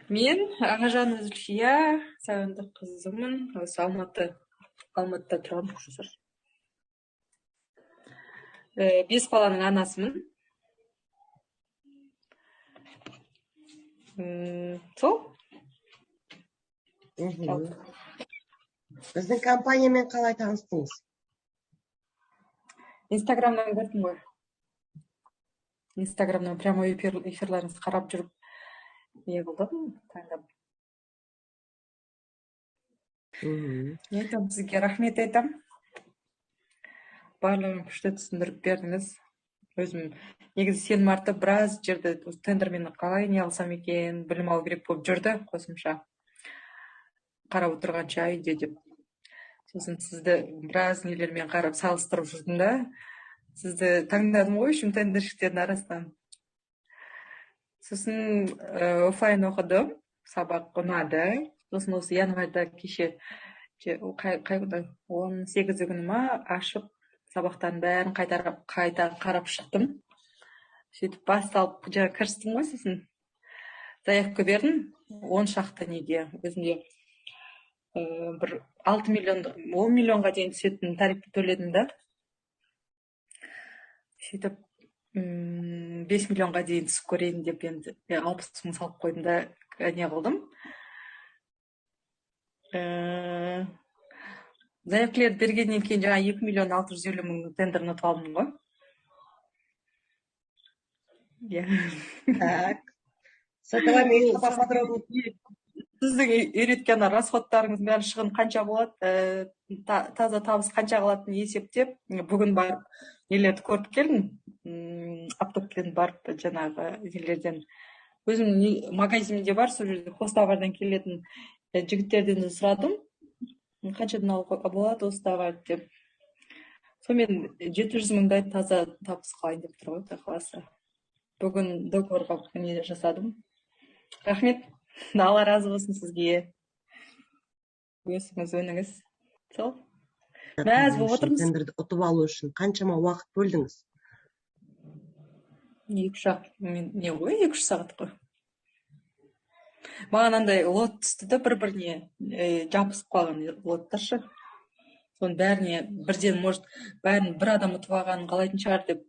Мен Ағажан Зүлфия, Сағындық қызымын. Осы Алматыда тұрамын. Бес баланың анасымын. Сол? Біздің компаниямен қалай таныстыңыз? Инстаграмнан көрдім ғой. Инстаграмнан прямой эфирлеріңізді қарап жүріп, не қылдым, таңдап. Не айтамын, сізге рахмет айтам. Барлығын күшті түсіндіріп бердіңіз. Өзім негізі сенім артып біраз жерде тендермен қалай не алсам екен, білім алу керек болып жүрді қосымша. Қарап отырғанша үйде деп. Сосын сізді біраз нелермен қарап салыстырып жүрдім да. Сізді таңдадым ғой үшін тендершіктердің арасынан. Сосын офлайн оқыдым, сабақ ұнады. Сосын осы январьда кеше қай күні 18 күні ма ашып сабақтарын бәрін қайта қарап шықтым. Сөйтіп басталып кірістім ғой, сосын заявка бердім 10 шақты неге. Өзімде бір 10 миллионға дейін түсетін тарифті төледім да. Сөйтіп 5 миллионға дейін түсіп көрейін деп енді 60 мың салып қойдым да не қылдым. Заявкілерді бергеннен кейін жаңа 2 миллион 650 мың тендерін ұтып алдым ғой. Так. С этого места поподробнее. Сіздің үйреткен расходтарыңыз бәрі шығын қанша болады, таза табыс қанша қалатынын есептеп, бүгін барып нелерді көріп келдім, аптоптен барып жаңағы нелерден. Өзім магазинде бар, сол жерде хостовардан келетін жігіттерден сұрадым, қаншадан алуға болады осы товар деп. Сонымен 700 мыңдай таза табыс қалайын деп тұр ғой, Құдай қаласа. Бүгін договорға не жасадым. Рахмет. Алла разы болсын сізге. Өсіңіз, өніңіз. Сол. Мәз болып отырмыз. Тендерді ұтып алу үшін қаншама уақыт бөлдіңіз? 2-3 сағат қой. Маған андай лот түсті да бір-біріне жабысып қалған лоттаршы. Соның бәріне бірден, может, бәрін бір адам ұтып алғанын қалайтын шығар деп,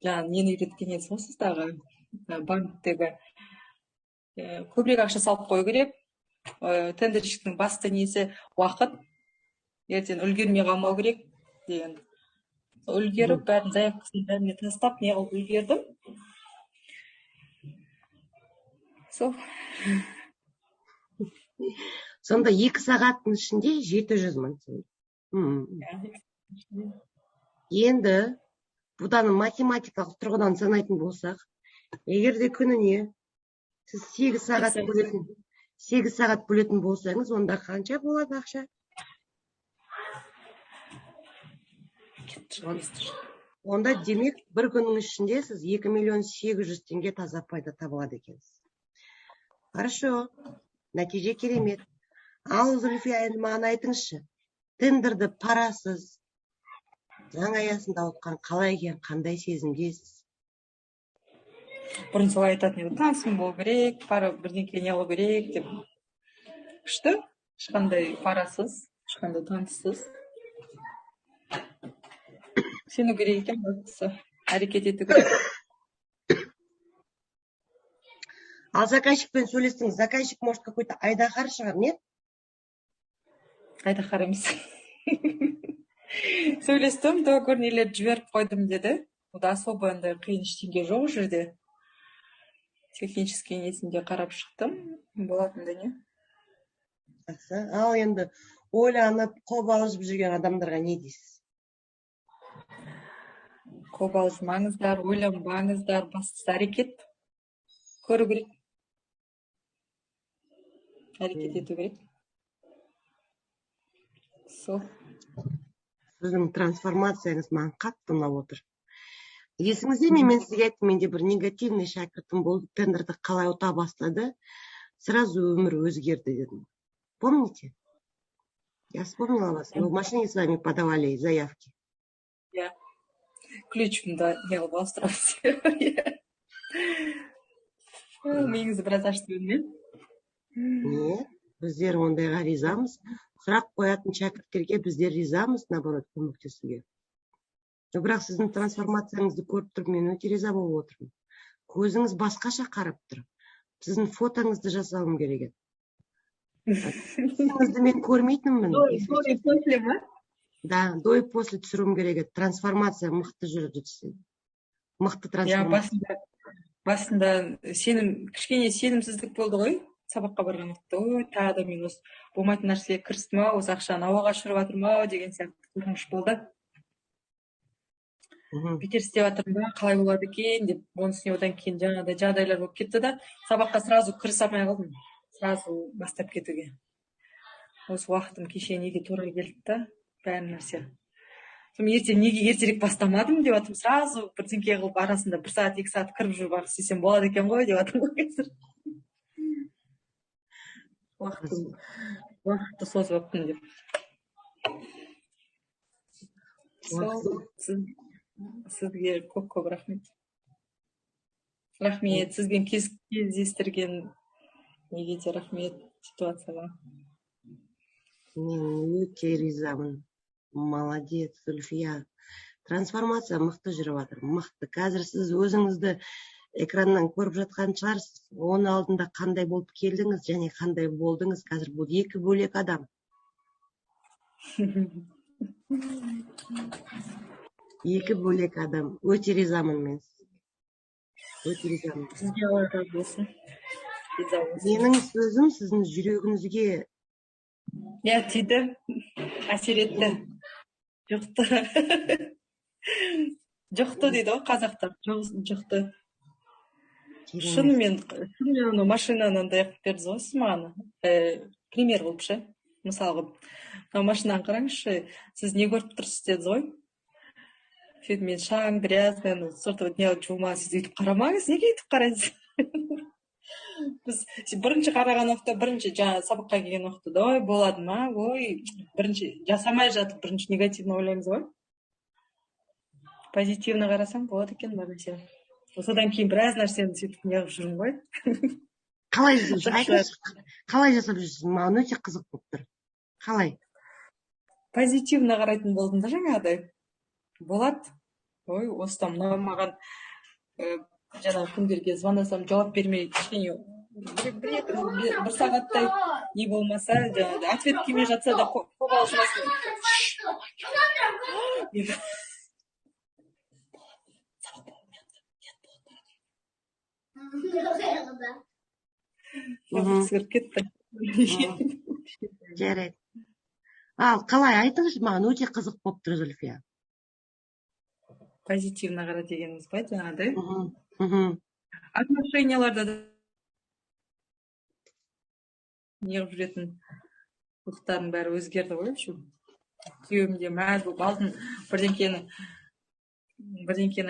жаңа нені үйреткен еді сіздағы банктегі көбірек ақша салып қою керек. Тендершіктің басты несі уақыт. Ертең үлгермей қалмау керек деген. Үлгеріп, бәрін заявкасын бәріне тастап, не қылып үлгердім. Сол. Сонда 2 сағаттың ішінде 700 мың. Енді бұдан математикалық тұрғыдан санайтын болсақ, егер де күніне сіз 8 сағат бөлетін болсаңыз, онда қанша болады ақша? Онда демек, бір күннің ішінде сіз 2 миллион 800 теңге таза пайда табылады екенсіз. Хорошо, нәтиже керемет. Ал Зүлфия, енді маған айтыңызшы, тендерді парасыз заң аясында ұтқан қалай екен, қандай сезімдесіз? Бұрын солай айтатын еді, танысым болу керек, бірдеңке не алу керек деп. Күшті, ешқандай парасыз, ешқандай таныссыз. Сену керек екен, әрекет ету керек. Ал заказчикпен сөйлестіңіз, заказчик, может, какой-то айдаһар шығар, не? Айдаһар емес. Сөйлестім, договор нелерді жіберіп қойдым деді. Ода особо андай қиын ештеңе жоқ жерде. Технический несінде қарап шықтым. Болатынды не? Ал енді ойланып, қобалжып жүрген адамдарға не дейсіз? Қобалжымаңыздар, ойланбаңыздар, бастысы әрекет. Көру керек. Әрекет ету керек. Сол. Сіздің трансформацияңыз маған қатты ұнап отыр. Есіңізде мен сізге айттым, менде бір негативный шәкіртім болды, тендерді қалай ұта бастады, сразу өмір өзгерді дедім. Помните? Я вспомнила вас. Вы в машине с вами подавали заявки. Я. Ключім да не қылып ауыстырасыз. Миыңызды біраз ашты білмеймін. Нет, біздер ондайға ризамыз. Сұрақ қоятын шәкірттерге біздер ризамыз, наоборот, көмектесуге. Бірақ сіздің трансформацияңызды көріп тұрып, мен өте риза болып отырмын. Көзіңіз басқаша қарап тұр. Сіздің фотоңызды жасауым керек еді. Сізді мен көрмейтінмін. До и после ма? Да, до и после түсіруім керек еді. Трансформация мықты жүріп жетсе. Мықты трансформация. Басында кішкене сенімсіздік болды ғой, сабаққа барған уақытта. Ой, тағы да мен осы болмайтын нәрсеге кірістім ау, осы ақшаны ауаға ұшырып жатырмын ау деген сияқты қорқыныш болды. Бекер істеп жатырмын ба, қалай болады екен деп, оның үстіне одан кейін жаңағыдай жағдайлар болып кетті да, сабаққа сразу кірісе алмай қалдым. Сразу бастап кетуге. Осы уақытым кеше неге тура келді да, бәрі нәрсе. Ертең неге ертерек бастамадым деп жатырмын, сразу бірдеңке қылып арасында 1 сағат 2 сағат кіріп жүріп барып істесем болады екен ғой деп жатырмын ғой қазір. Уақытты созып алыппын деп. Сізге көп рахмет. Рахмет, сізбен кездестірген неге де рахмет ситуацияға. Мен өте ризамын. Молодец, Зульфия. Трансформация мықты жүріп жатыр. Мықты. Қазір сіз өзіңізді экраннан көріп жатқан шығарсыз. Оның алдында қандай болып келдіңіз және қандай болдыңыз. Қазір бұл екі бөлек адам. Екі бөлек адам. Өте ризамын мен. Өте ризамын. Сізге Алла разы болсын. Менің сөзім сіздің жүрегіңізге тиді, әсер етті. Жұқты дейді ғой қазақтар. Жұқты. Шынымен машинаны андай қылып бердіңіз ғой сіз маған. Пример қылып ше. Мысал қылып. Машинаны қараңызшы, сіз не көріп тұрсыз дедіңіз ғой. Сөйтіп мен шаң, грязь, сұртып не жума, сіз өйтіп қарамаңыз, неге өйтіп қарайсыз? Біз бірінші қараған уақытта, бірінші жаңа сабаққа келген уақытта, ой, болады ма? Ой, бірінші жасамай жатып, бірінші негативно ойлаймыз ғой. Позитивно қарасаң болады екен бар нәрсе. Содан кейін біраз нәрсені сөйтіп неғып жүрмін ғой. Қалай жасап жүрсіз? Маған өте қызық болып тұр. Қалай? Позитивно қарайтын болдым да жаңағыдай. Болады. Ой, осыдан мынау маған жаңағы күндерге звондасам жауап бермей кішкене бір сағаттай не болмаса, жаңағы ответ келмей жатса да қобалжымасын. Сығырып кетті. Жарайды. Ал қалай айтыңызшы, маған өте қызық болып тұр, Зульфия. Позитивно қара дегеніміз ғой жаңағыдай. Отношенияларда да неғып жүретін ұлықтардың бәрі өзгерді ғой. Күйеуім де мәз болып алдын бірдеңкені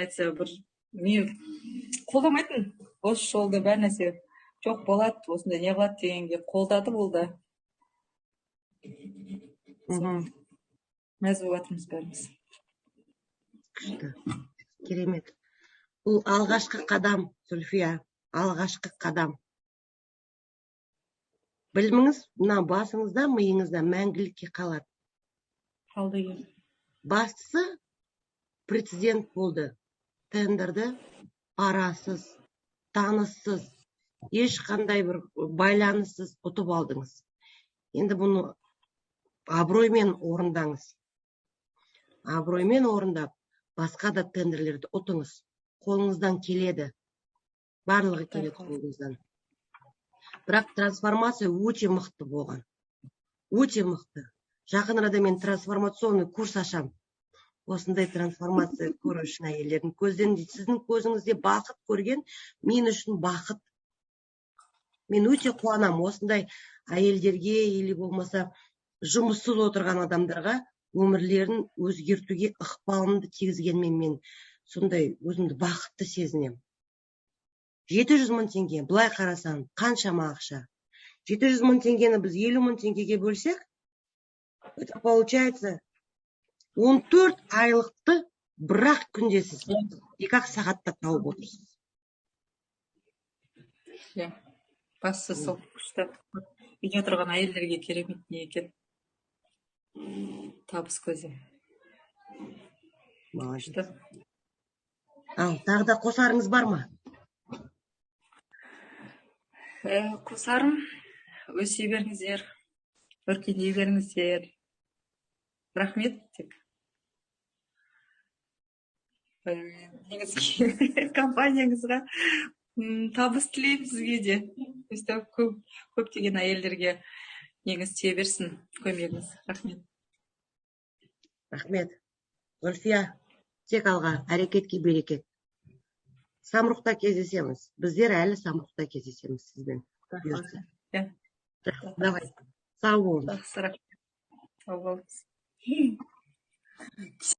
айтса, мен қолдамайтын. Осы жолда бәр нәрсе жоқ болады, осында не қылады дегенге қолдады болды. Мәз болып жатырмыз бәріміз. Күшті. Керемет. Бұл алғашқы қадам, Зульфия. Алғашқы қадам. Білмеңіз, мына басыңызда, миыңызда мәңгілікке қалады. Қалды екен. Бастысы прецедент болды. Тендерді парасыз, таныссыз, ешқандай бір байланыссыз ұтып алдыңыз. Енді бұны абыроймен орындаңыз. Абыроймен орындап, басқа да тендерлерді ұтыңыз. Қолыңыздан келеді. Барлығы келеді қолыңыздан. Бірақ трансформация өте мықты болған. Өте мықты. Жақын арада мен трансформационный курс ашам. Осындай трансформация көру үшін әйелдердің көзден, сіздің көзіңізде бақыт көрген, мен үшін бақыт. Мен өте қуанам осындай әйелдерге или болмаса жұмыссыз отырған адамдарға өмірлерін өзгертуге ықпалымды тигізгенмен мен сондай өзімді бақытты сезінем. 700 мың теңге, бұлай қарасаң, қаншама ақша. 700 мың теңгені біз 50 мың теңгеге бөлсек, это получается 14 айлықты бір-ақ күнде сіз 2 сағатта тауып отырсыз. Бастысы сол күшті. Үйде отырған әйелдерге керемет не екен. Табыс көзі. Молодец. Күшті. Ал тағы да қосарыңыз бар ма? Қосарым, өсе беріңіздер, өркендей беріңіздер. Рахмет тек. Негізі компанияңызға табыс тілеймін сізге де. Өстіп көптеген әйелдерге негіз тие берсін көмегіңіз. Рахмет. Рахмет. Зульфия, тек алға, әрекетке берекет. Самрұқта кездесеміз. Біздер әлі Самрұқта кездесеміз сізбен. Бұйырса. Давай. Сау болыңыз. Жақсы, рахмет. Сау болыңыз.